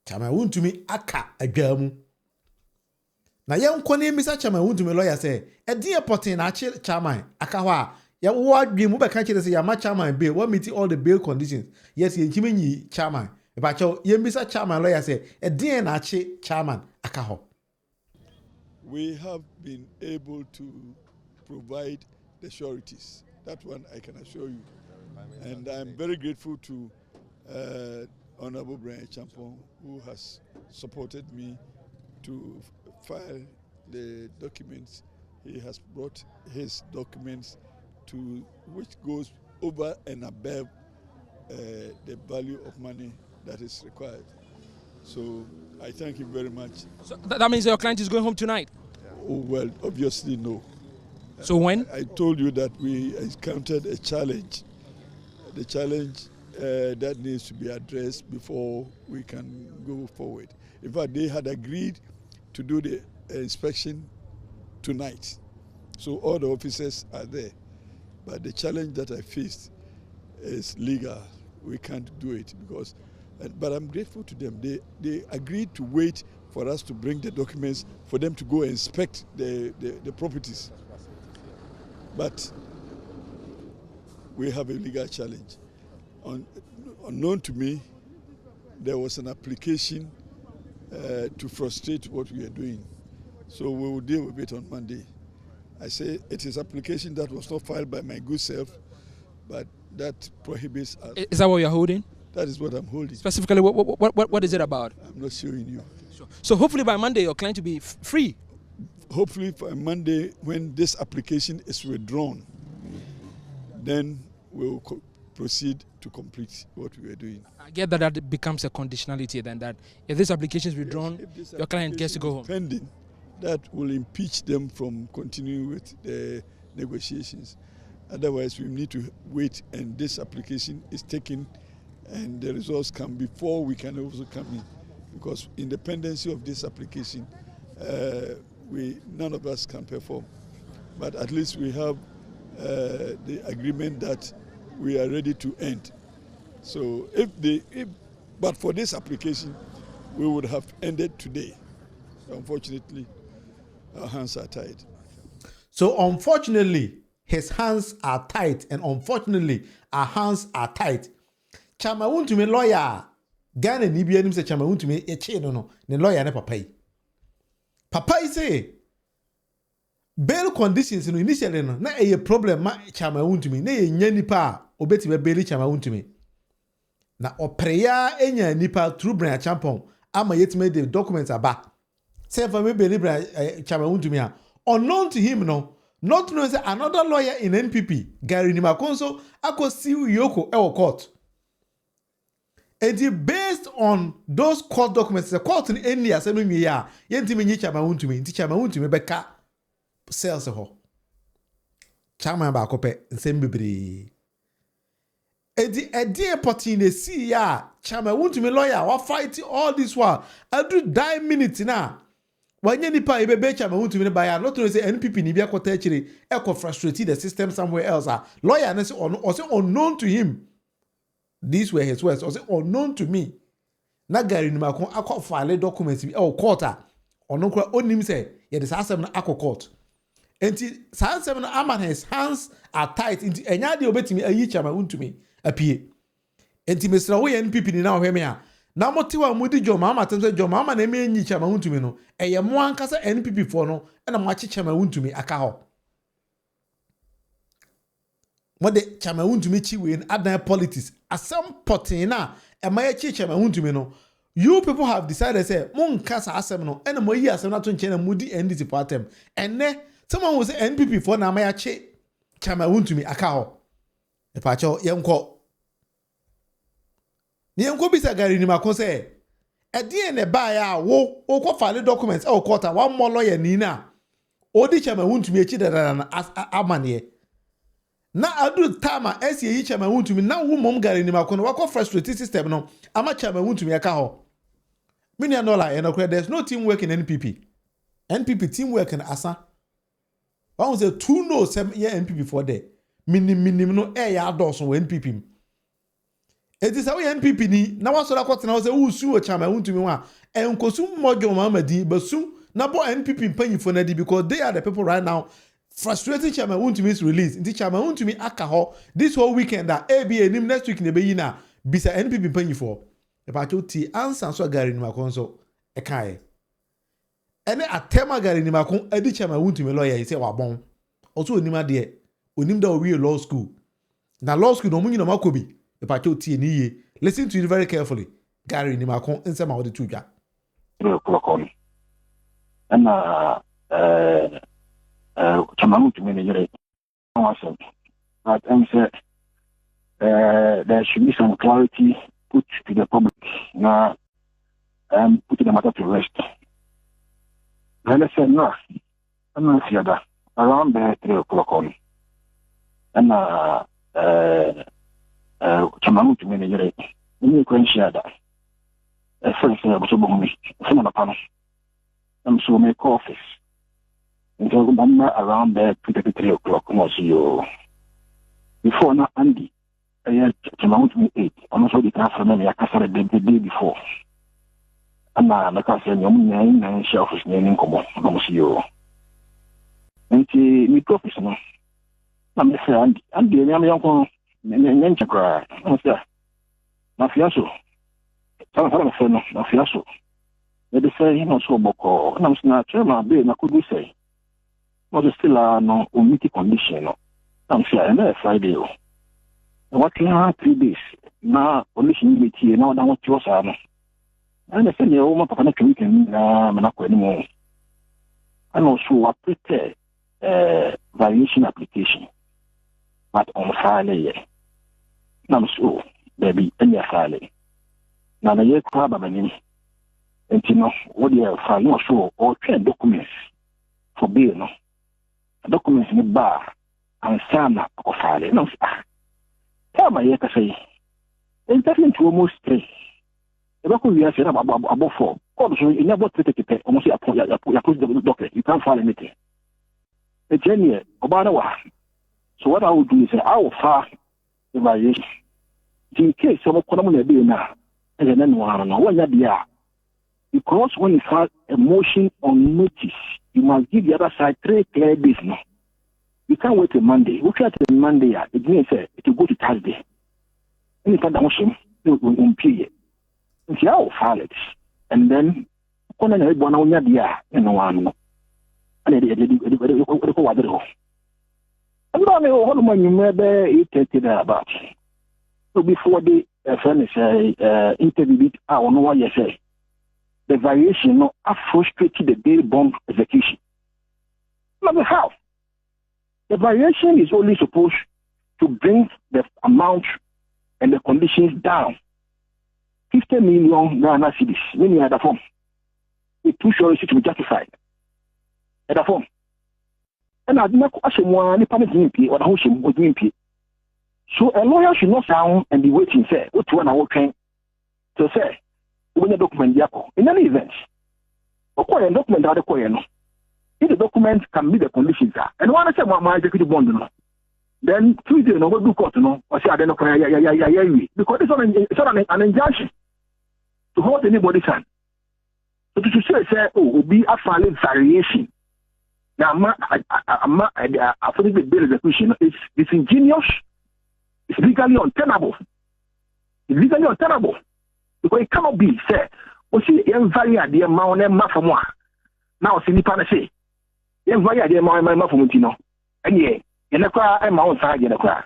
Chairman Wontumi aka adwamu. Na ye nkone misa Chairman Wontumi lawyer say e dey important na chairman aka ho a ya wo adwe mu be ka kire say ya ma chairman bail what meet all the bail conditions. Yes, ye nkimi nyi chairman. E ba cho ye misa chairman lawyer say e dey na chairman aka ho. We have been able to provide the sureties. That one I can assure you. And I'm very grateful to Honorable Brian Champon, who has supported me to file the documents. He has brought his documents to which goes over and above the value of money that is required. So I thank you very much. So that means your client is going home tonight? Oh, well, obviously no. So when? I told you that we encountered a challenge. The challenge that needs to be addressed before we can go forward. In fact, they had agreed to do the inspection tonight. So all the officers are there. But the challenge that I faced is legal. We can't do it because, but I'm grateful to them. They agreed to wait for us to bring the documents for them to go and inspect the properties. But we have a legal challenge. Unknown to me, there was an application to frustrate what we are doing. So we will deal with it on Monday. I say it is application that was not filed by my good self, but that prohibits us. Is that what you're holding? That is what I'm holding. Specifically, what is it about? I'm not showing you. Sure. So hopefully by Monday your client will be free. Hopefully by Monday, when this application is withdrawn, then we'll proceed to complete what we are doing. I get that becomes a conditionality then, that if this application is withdrawn, your client gets to go home. Pending, that will impeach them from continuing with the negotiations. Otherwise, we need to wait and this application is taken and the results come before we can also come in. Because independency of this application, none of us can perform. But at least we have the agreement that we are ready to end. So but for this application, we would have ended today. Unfortunately, our hands are tied. So unfortunately, his hands are tight, and unfortunately, our hands are tight. Chairman Wontumi lawyer, Ghana ni bi anim say Chairman Wontumi eche no ne lawyer ne papa yi. Papa yi say bail conditions no initially no na a problem ma Chairman Wontumi na ye nya nipa a obeti be bail Chairman Wontumi. Na opreya enya nipa through Brian Champon ama yetime the documents aba. Say for me bail Chairman Wontumi a unknown to him no. Not knowing say another lawyer in NPP, Gari Nimako, ako see Yoko ewo court. And based on those court documents, the court in India say me ya, yenti me Chairman Wontumi, nti Chairman Wontumi beka sales ho. Chairman ba kope nsem bebre. Edi potting the see ya, Chairman Wontumi lawyer, wa fight all this while. I do 9 minutes now. Wanye nipa ibebe Chairman Wontumi buy not to say NPP ni bia kwota chire e frustrate the system somewhere else. Lawyer na say unknown to him. These were his words. Or say unknown to me. Na Gari Nimako akọ file documents bi e court ono kura onim say ye the asem na akọ court. Enti sa asem na ama his hands are tight into enya de obetimi ayi Chairman Wontumi apie. Enti mesra wo ye NPP ni na ohwe me a na motiwa mudi joma amatem se joma ama na me enyi Chairman Wontumi no eye mo ankasa NPP for no na mo ache Chairman Wontumi aka ho mo de Chairman Wontumi chi we in adan politics asem potin na e ma ache Chairman Wontumi no you people have decided say mo nkasa asem no na mo yi asem na to nche na mudi NDC for atem enne someone will say NPP for na ma ache Chairman Wontumi aka ho e pa cho yenko ni enko bisa Gari Nimako say e ne ba ya wo ko file documents e court one more lawyer ni na odi Chairman Wontumi echi dada na amane na adu tama esi yi Chairman Wontumi na wo mom Gari Nimako no wako frustrate system no ama Chairman Wontumi aka ho mini anola e no there's no teamwork in NPP teamwork in asa one say two no sem ye NPP for there minim no e ya adoso wo NPP It is our NPP ni na wa so da kwotena wo se wo su o chama Wontumi wa enkosu mojo mamadi basu na bo NPP mpanyifo na di because they are the people right now frustrating Chairman Wontumi'S release. Inti Chairman Wontumi aka ho this whole weekend that ABA nim next week ne be yi na bisa NPP mpanyifo. E ba cho ti answer so Gari Nimako so e kai. Ene atema Gari Nimako edi Chairman Wontumi lawyer say wa bon. Also onima de onim da we law school. Na law school no munyi no makobi. E ba cho ti ni ye. Listen to it very carefully. Gari Nimako nsema wo de tuja. And Chairman Wontumi but there should be some clarity put to the public now, putting the matter to rest. Then I said, no, I'm not here that around the 3 o'clock on. And Chairman Wontumi, you can share that. First, I was some of the panel. I'm so make office. Until around there 3 o'clock, before now, Andy. Chairman Wontumi 8. I'm also the transfer money I casted the day before. And like I said, I'm nine shelf is naming come on, almost you. And me professional. I'm the friend, and the young uncle, Nancy cry. I'm there. Mafiaso. Some of them Mafiaso. They say, you know, so boko. And I'm not sure my baby, I could say. Was still no omitted condition. I'm saying, Friday. What can I 3 days? Now, only she need to know that what you are. And I said, you know, Papa, we can not anymore. And also, I prepare variation application, but on Friday. Now, so, baby, any Friday. Now, the year probably, and you know, what you have found, so, or 10 documents for bail, no? Documents in the bar, and some of Friday. No, my year to say, and taking to almost 3. The local year said about 4. Also, you never take it almost a doctor. You can't find anything. A 10 year, about a while. So, what I will do is I will file the variation. In case some of them be now, and then one or one year. Because when you file a motion on notice, you must give the other side 3 clear days now. You can't wait till Monday. We try to Monday, it means it will go to Thursday. Any kind of motion, you will pay it. And see, I will file it. And then, on a one on your year, and one. And it will go other. And I know how many maybe it about. So before the friend interview, I don't know what you say. The variation no frustrated the bail bond execution. Number how? The variation is only supposed to bring the amount and the conditions down. 50 million Ghana cedis, when you had a form. It too sure to be justified. At a form. And I did not question one, any panic or the whole shame was doing. So a lawyer should not sound and be waiting, say, what one hour train to say, when the document, in any event, or a document, other coin. If the document can meet the conditions, and one I said, my executive bond, then Tuesday, no, what do court, no, or say, I don't know, because it's not an injunction to hold anybody's hand. So to say, oh, will be a filing variation. Now, I think the bill execution is disingenuous, it's legally untenable. It's legally untenable. Because it cannot be said, oh, see, vary the amount of money. Now, see, the say, vary the amount of money, and yeah, in the car, I'm outside in the car.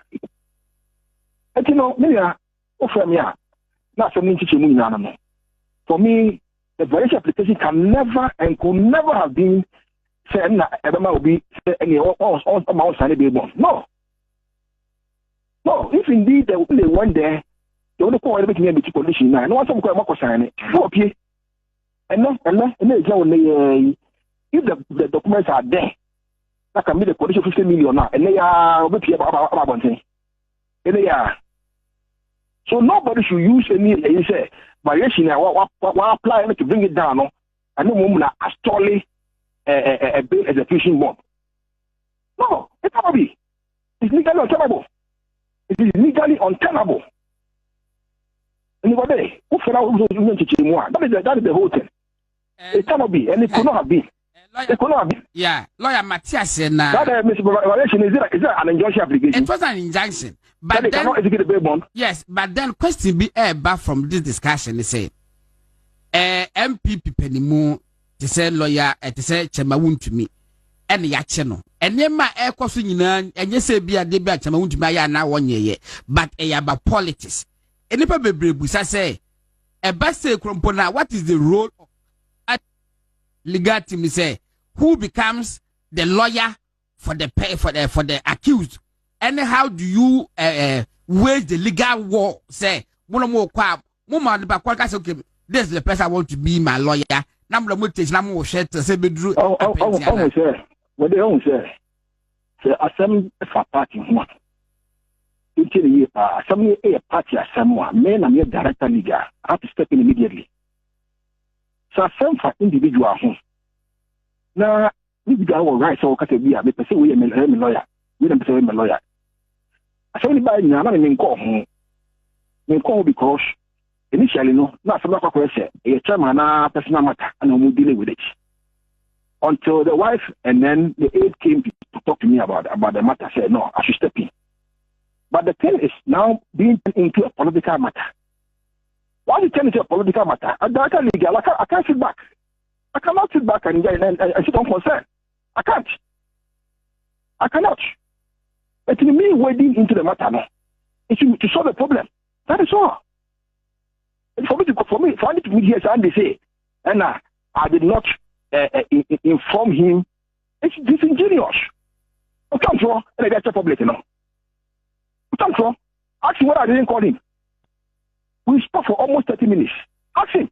And you know, maybe offer me not so many teaching. For me, the various application can never and could never have been said, Ebama will be any amount signing bill bond. No. No, if indeed they went there, they only call everything in the condition now. No one to call sign it. Okay. And if the documents are there, that can be the condition 50 million now, and they are about one thing. And they are. So nobody should use any say variation what apply to bring it down, no, and no woman are stalling a bill execution bond. No, it cannot be. It's legally untenable. It is legally untenable. Anybody who fell out that is the whole thing. It cannot be, and it could not have been. It could not have been. Yeah, lawyer Matthias said now. That violation is an injunction application? It was an injunction, but they then cannot execute the bail bond. yes, but then question be back from this discussion. They say, MPP penimu to say lawyer to say chema Wontumi and the channel and then my air coffee and you say be a debate chema Wontumi now 1 year, but about politics. And if I say a best say Crumpona, what is the role of legal team? Say who becomes the lawyer for the accused, and how do you wage the legal war? Say okay, this is the person I want to be my lawyer. Number of mutation, I'm more shed to say bedroom. Sir. What they own, sir. Say, assembly for party one. Until the year, assembly a party someone, men and your director leader, I have to step in immediately. So, assembly for individual home. Now, we got our rights, so we say we are a lawyer. We don't say I'm a lawyer. Assembly by now, I'm in call because initially, no, not some question, a chairman, personal matter, and I'm dealing with it. Until the wife and then the aide came to talk to me about the matter. I said, no, I should step in. But the thing is now being turned into a political matter. Why you turn into a political matter? I can't sit back. I cannot sit back and sit on concern. I can't. I cannot. But in me wading into the matter now, it's to solve the problem. That is all. And for me to meet here and they say, and I did not inform him. It's disingenuous. What comes wrong? And I get the public, you know. What comes wrong? Ask him what I didn't call him. We spoke for almost 30 minutes. Ask him.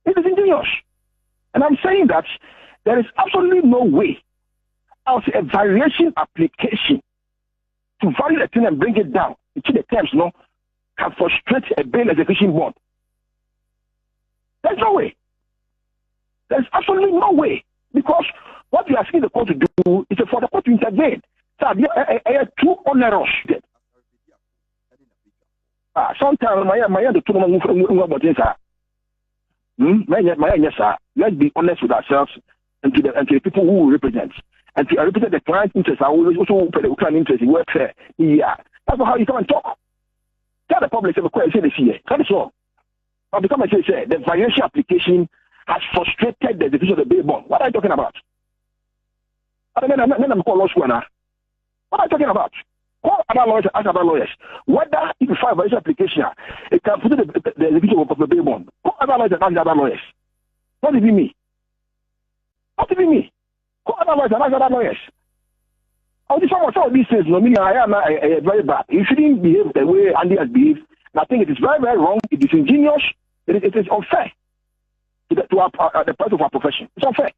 It is ingenious. And I'm saying that there is absolutely no way else a variation application to vary the thing and bring it down into the terms, no, can frustrate a bail execution bond. There's no way. There's absolutely no way. Because what we are asking the court to do is for the court to intervene. So, too onerous. Sometimes let's be honest with ourselves and to the people who we represent. And to represent the client interest, I will also put the client interest in welfare. Yeah. That's how you come and talk. Tell the public say this here. That is all. But become I say the variation application has frustrated the decision of the bail bond. What are you talking about? I mean, I'm called law school now. What are you talking about? Call other lawyers, ask other lawyers. Whether if you file a variation application, it can put the execution of the bail bond. Call other lawyers and ask other lawyers. What do you mean me? What do you mean me? Call other lawyers and ask other lawyers. All these things, I am very bad. You shouldn't behave the way Andy has behaved. And I think it is very, very wrong. It is ingenious. It is unfair to the part of our profession. It's unfair.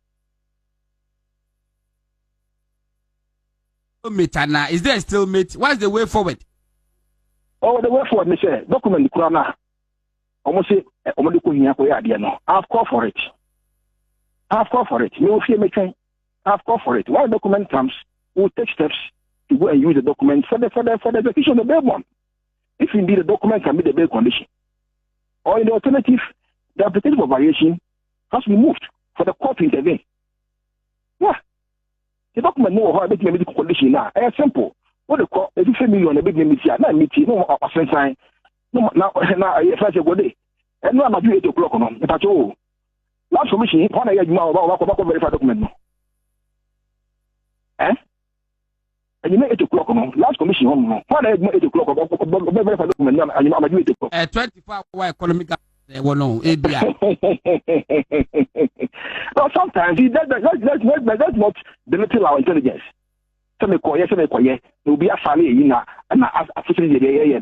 Is there still mate? What's the way forward? Oh, the way forward, Mister. Document the Kurana. Almost say, I've called for it. Munufie, I've called for it. When the document comes, we'll take steps to go and use the document for the execution of the bail bond. If indeed the document can meet the bail condition. Or in the alternative, the application for variation has to be moved for the court to intervene. Yeah. The document no how make medical condition now. It's simple. What the court if you say million a big limit here, now meet no sign. No now if I say go day. And no I'm do 8 o'clock no. If I say last commission when I about verify document no. And you make 8 o'clock no. Last commission no. When I 8 o'clock about verify document no. And I'm do 8 o'clock. 24-hour economic no, no, sometimes that's not belittling our intelligence. Some will be a family and a facility.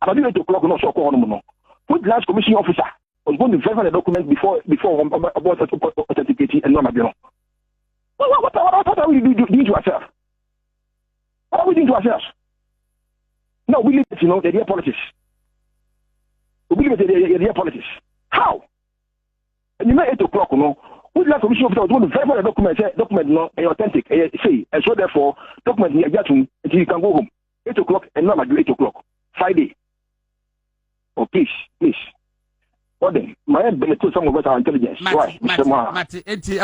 About 8 o'clock, no, so call no. Put last commission officer was going to verify the document before about authenticating and not a What are we doing to ourselves? What are we doing to ourselves? No, we live, the real politics. We live in the politics. How? And you make 8 o'clock, no? Would like commission officer was going to verify the document no, authentic, say, and so therefore, document you get to until you can go home. 8 o'clock and not at 8 o'clock. Friday. Oh, please. What then? My head belly to some of our intelligence. Why? Mate,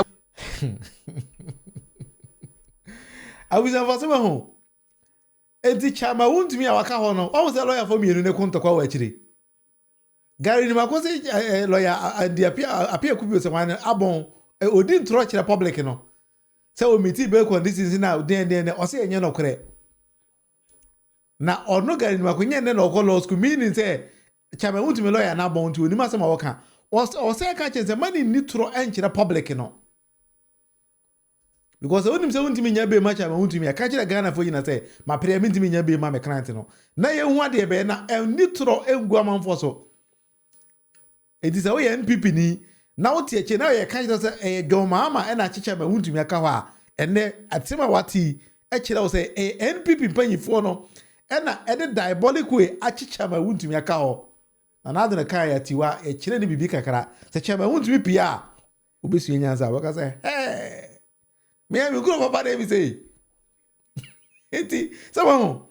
I was a for home. Enti chama Wontumi a waka ho no. Almost a lawyer for me no konto kwa wachiri. Gari Nimako say lawyer and the appear could be someone abon odin trust the public no. So we meet be conditions now then o say enye no kre. Na ono Gari Nimako nye ne no ko law school meaning say chama Wontumi lawyer na abon to onima sama waka. O say ka che say money ni tro enche the public no. Because when him say Wontumi nya be match am Wontumi a catch the Ghana for you na say my prayer Wontumi nya be ma me client no na ye hu ade be na nitro egu amanfo so it is away NPP ni na wo tie che na ye catch say Joma ama e na chicha ma Wontumi aka ho a ene atema wati e kire wo say NPP mpanyifo no e na e de diabolic way achicha ma Wontumi aka ho na de na kan ya tiwa e kire ni bibi kakara se chama Wontumi pia obesu nyanza waka say hey me am go papa dey be say enti someone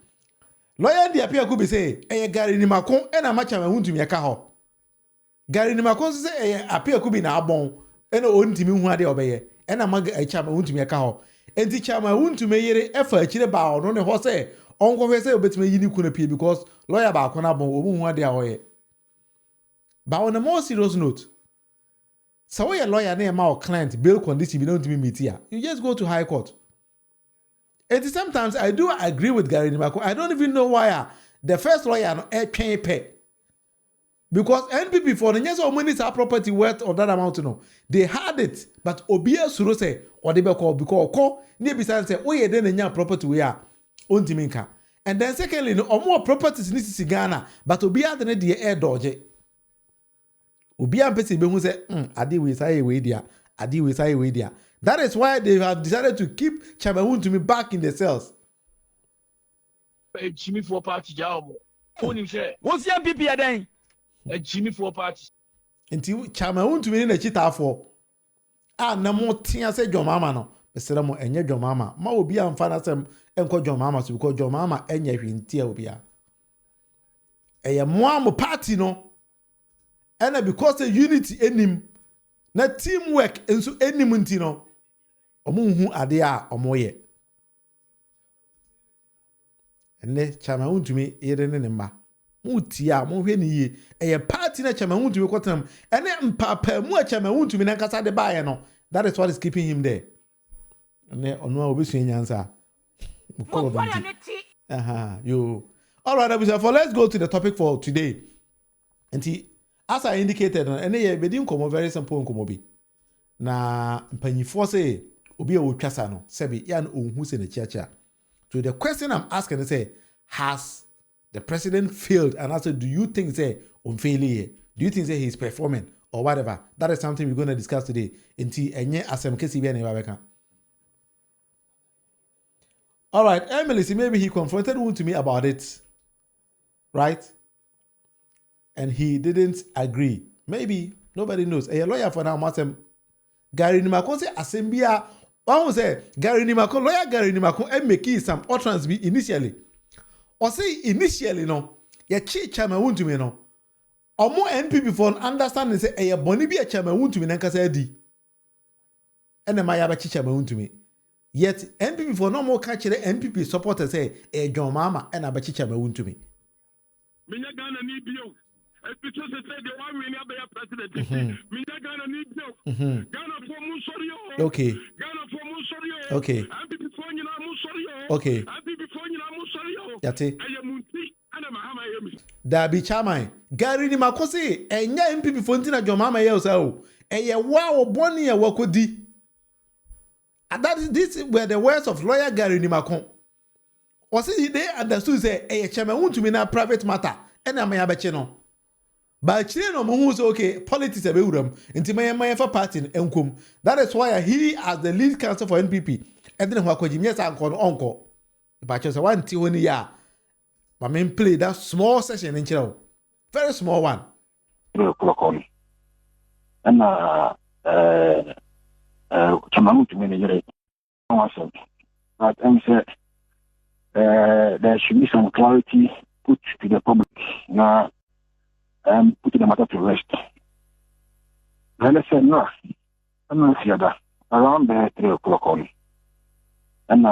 lawyer dey appear could be say Gari Nimako e na macha ma Wontumi aka ho Gari Nimako say appear could be na abon e na ontimi hu ade obeye e na ma chama Wontumi aka ho enti chama Wontumi yere efa akire ba ono ne ho say onko fe say obetime yi ni kuna pie because lawyer ba akona abon obu hu ade a hoye ba on a more serious note. So when your lawyer name our client bail condition, you don't meet here. You just go to high court. And sometimes I do agree with Gari Nimako. I don't even know why the first lawyer can't pay. Because NPP for the years of money is our property worth of that amount to know. They had it, but Obia Suro say or they be called because near beside say, oh yeah, then the property we are on Timinka. And then secondly, no more properties need to Ghana, but Obia the air dodge. Obian person be who say, adi we say we dia. That is why they have decided to keep Chama Wontumi back in the cells. Jimmy for party job. Phone share. what's your PP then? Jimmy for party. Until Chama Wontumi na chita for. Na mo tia say John Mama no. Besere mo enye John Mama. Ma obi amfa na sem enko John Mama so because John Mama enye hwintia obi a. Eye mo party no. And because the unity enim na teamwork enso enim nti no omo hu ade a omo ye enne Chama Wontumi yere ne mma mu tia mo hwe ne ye eye party na Chama Wontumi kwatam ene mpapa mu a Chama Wontumi na nkasa de baaye no that is what is keeping him there enne ono a obesu nyansa yo all right for let's go to the topic for today enti as I indicated, and they be come very simple bi. Na mpanyifo say obi a wotwasa no sebi yan ohun se na chiacha. So the question I'm asking is say, has the president failed? And also, do you think say on failure? Do you think say he's performing or whatever? That is something we're going to discuss today. Inti enye asem kesi bi na babeka. All right, Emily, see maybe he confronted Wontumi about it, right? And he didn't agree. Maybe nobody knows. A lawyer for now must Gari Nimako say Asembia. One say Gari Nimako, lawyer Gari Nimako, and make some utterance be initially. Or say initially no, ya chi Chama Wontumi no. Or more NPP for understanding say a boni bi a Chama Wontumi nanka say di. And the Maya chi Chama Wontumi. Yet NPP for no more catch the NPP supporters say a John Mama and a bachi Chama Wontumi. Minya Ghana need you. Because they said the one we never president. Minya Ghana need you. Ghana for Musorio. Okay. Ghana for Musorio. Okay. And before you know Musorio. Okay. And before you know Musorio. Yate. And you munti and a Mahama Yemi. Dabi Chama. Gari Nimako say enya MPP fontina John Mama ye o. Eye wa boni ya wakodi. And these were the words of lawyer Gari Nimako. Or say they understood say eye Chama Wontumi na private matter. Ena me abeche no. But no who say okay, politics a bewuram into my party enkum. That is why he as the lead counsel for NPP. And then Jim yes uncle. But just one tea when ya. My main play that small session in Chile. Very small one. 3 o'clock on. And Chama Wontumi awesome. But said there should be some clarity put to the public. Now putting the matter to rest. Then I said, no, I'm not here that around 3 o'clock on. And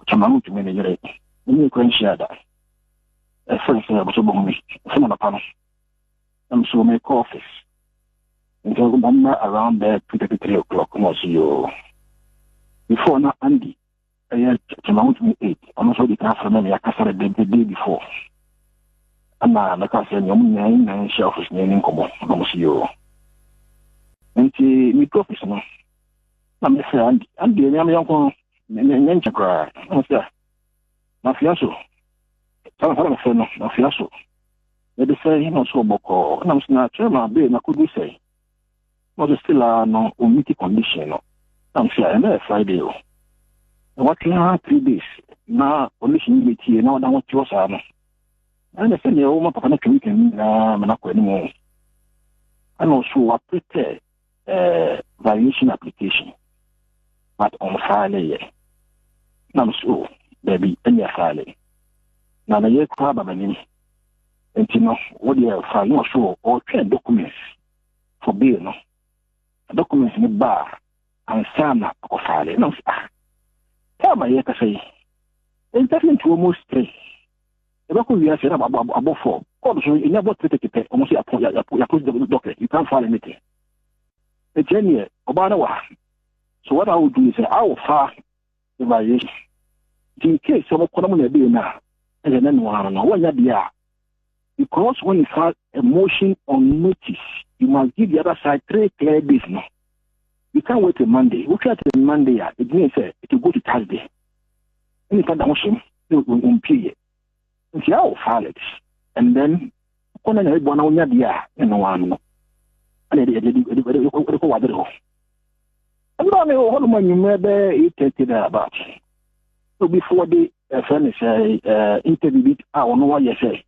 Chamamu to me, you can share that. A friend said, I was about me, some of the panel. I'm so make office. Until around 3 o'clock, no, see you. Before now, Andy, I had Chamamu 8. I'm also the car from me, I casted the day before. And now, like I said, you're 9 shelf is naming Komo, no, see you. And me office, no. I'm the friend, and the young uncle, Nanchakra, I'm there. Mafiaso. Some of them are Mafiaso. They say, you know, so Boko, and I'm not sure my baby, I could say. Was still no omitted condition. I'm saying, I'm Friday. What can I 3 days? Now, only humility, now than what yours are. And I said, you know, my papa can Manako anymore. And also, I prepare variation application, but on Friday. Now, so, baby, any Friday. Now, the year crab, I mean, and you know, what you have found, no show or 10 documents for bail, no documents in the bar and Sana or Friday. No, tell my year to say, it's definitely almost 3. The local we are saying about 4. Also, you never take it, almost you put the doctor, you can't file anything. It's 10 years, about a while. So, what I will do is I will file the variation. In case some economy be now, and then one year, because when you file a motion on notice, you must give the other side 3 clear days. No, you can't wait till Monday. We try to Monday, it means it will go to Thursday. And if I don't motion, it will period. And see, I will file it, and then on one year, and one, and it go other. I don't know how many you maybe it about. So before the friend say interview, I don't know what you say.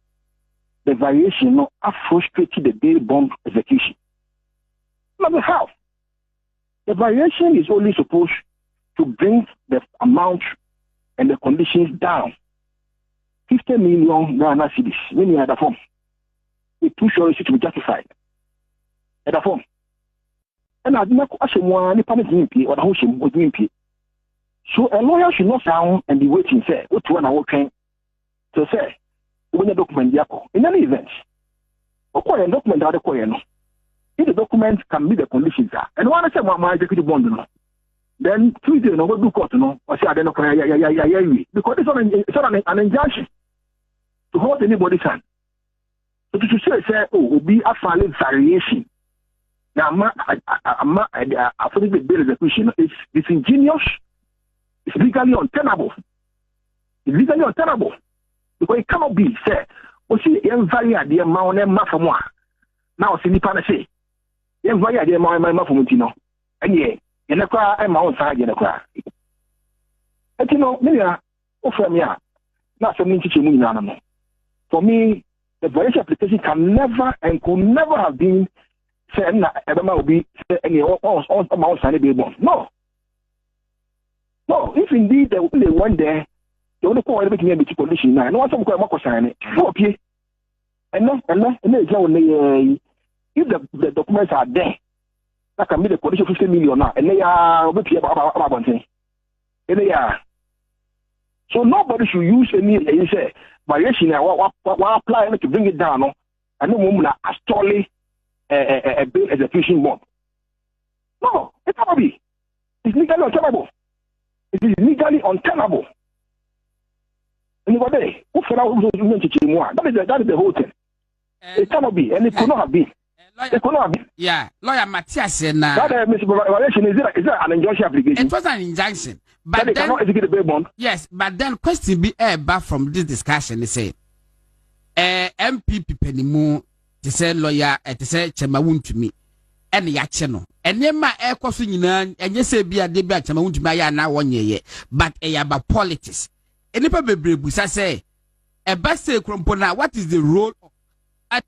The variation no frustrated the bail bond execution. Number how? The variation is only supposed to bring the amount and the conditions down. 50 million Ghana cedis, meaning at the form. It too sure to be justified. At the form. And I did not ask one permit or the whole was doing. So a lawyer should not sound and be waiting, say, what one hour train to say, when the document in any event, acquire a document out of Koyano. If the document can meet the conditions, and one I said, my executive bond, then Tuesday, no, what do court, no, or say, I don't know, because it's not an injunction to hold anybody's hand. So to say, oh, will be a valid variation. Now, I think the bill execution is ingenious. It's legally untenable. It's legally untenable. Because it cannot be said, we see vary the amount of mafamwa. Now, see, Nipan say, vary the amount of mafamutino. And yeah, in the car, I'm outside in the car. And you know, many are offer me not something teaching me. For me, the variation application can never and could never have been said, Ebama will be any amount of be born. No. No, if indeed they went there, they only call everything in the condition now. No one to go sign it. Okay. And if the documents are there, that can be the condition 50 million now, and they are about one thing. And they are. So nobody should use any say variation apply to bring it down. And no woman has totally a bill execution bond. No, it cannot be. It's legally untenable. It is legally untenable. Anybody who fell out that is the whole thing. It cannot be, and it could not have been. It could not have been. Yeah, lawyer Matthias said now. That violation is that an injunction application? It was an injunction, but then cannot execute the bail bond. Yes, but then question be back from this discussion. They say, MPP Penimu, they say lawyer, they say Wontumi'S. And ya channel. And yema air crossing and you say be a debate to my now 1 year, but about politics. And if I say a best crumpona, what is the role of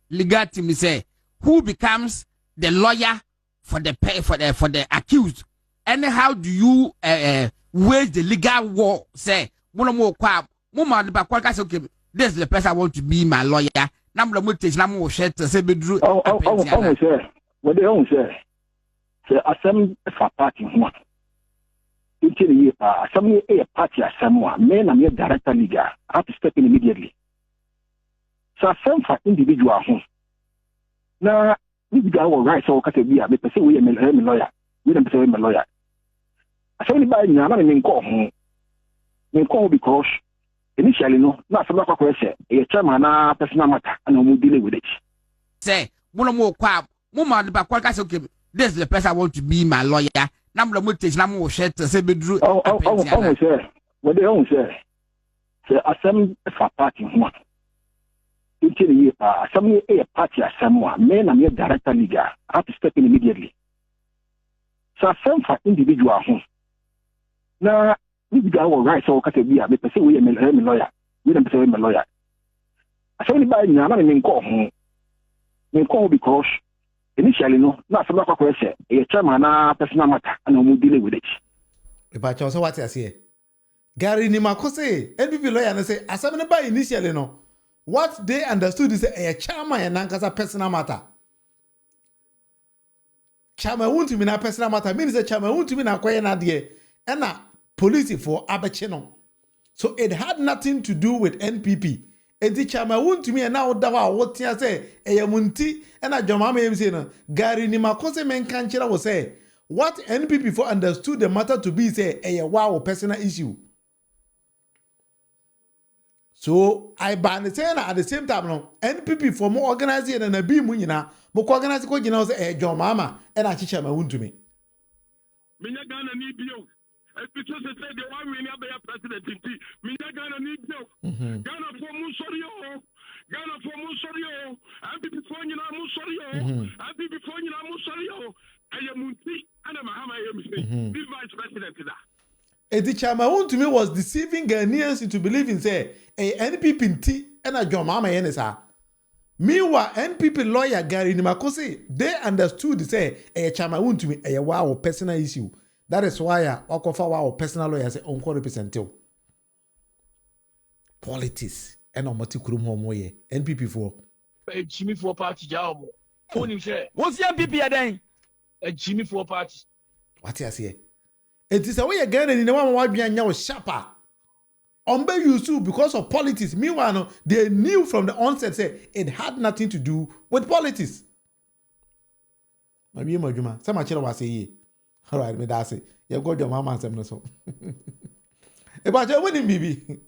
legal team? Say who becomes the lawyer for the accused, and how do you wage the legal war? Say one more crap, woman the back okay, this is the person I want to be my lawyer. Number of mutation, I'm more shed to say, bedroom. Sir. What they own, sir. Sir, assembly for party one. Assembly a party as someone, men and your director leader have to step in immediately. So, some for individual home. Now, we got our rights or category, but say we are a lawyer. We don't say I'm a lawyer. Assembly by now, I'm in call home. In call because initially, no, not some other question. A chairman, personal matter, and I'm dealing with it. Say, one more quab, woman, but what I say, this is the person I want to be my lawyer. Number of mutation, I'm more shed to say, bedroom. Sir. What they own, sir. Sir, assembly for party one. Assembly a party as someone, men and your director leader have to step in immediately. So, some for individual home. Now, we got our rights or category, but say we are a lawyer. We don't say I'm a lawyer. Assembly by now, I'm in call home. In call because initially, no, not some other question. A chairman, personal matter, and I'm dealing with it. If I chose what I say, Gari Nimako say, NPP lawyer, and say, Assembly by initially, no. What they understood is a chairman and Nankasa personal matter. Chairman Wontumi'S na personal matter means a chairman Wontumi'S na kwaya na die and a policy for abecheno. So it had nothing to do with NPP. And the chairman Wontumi'S now dawa what ya say a munti and a jomama say no Gari Nimako se men kanchira was say what NPP for understood the matter to be say a wow personal issue. So I ban at the same time no NPP for more organizing and a be munina but organize ko gina say John Mama and a teacher ma Wontumi'S. Minya Ghana need you. Because they said the one we never president. Minya Ghana need you. Ghana for Musorio. Ghana for Musorio. And before you know Musorio. And before you know Musorio. I am Munti and I'm Mahama. This vice president is that. The chairman Wontumi'S was deceiving Ghanaians into believing say a NPP T and a John Mama yenesa. Meanwhile, NPP lawyer Gari Nimako say they understood say a chairman Wontumi'S a wow personal issue. That is why Okofa wow personal lawyer say unko representative. Politics and omoti kurum homo ye NPP for. Jimmy for party job. What's your NPP again? A Jimmy for party. What you say? It is a way again in the one why be a sharper. Ombe used to because of politics. Meanwhile, they knew from the onset say it had nothing to do with politics. Maybe Majuma. Some of was say, all right, me that's it. You got your mama and some so. About your winning, baby.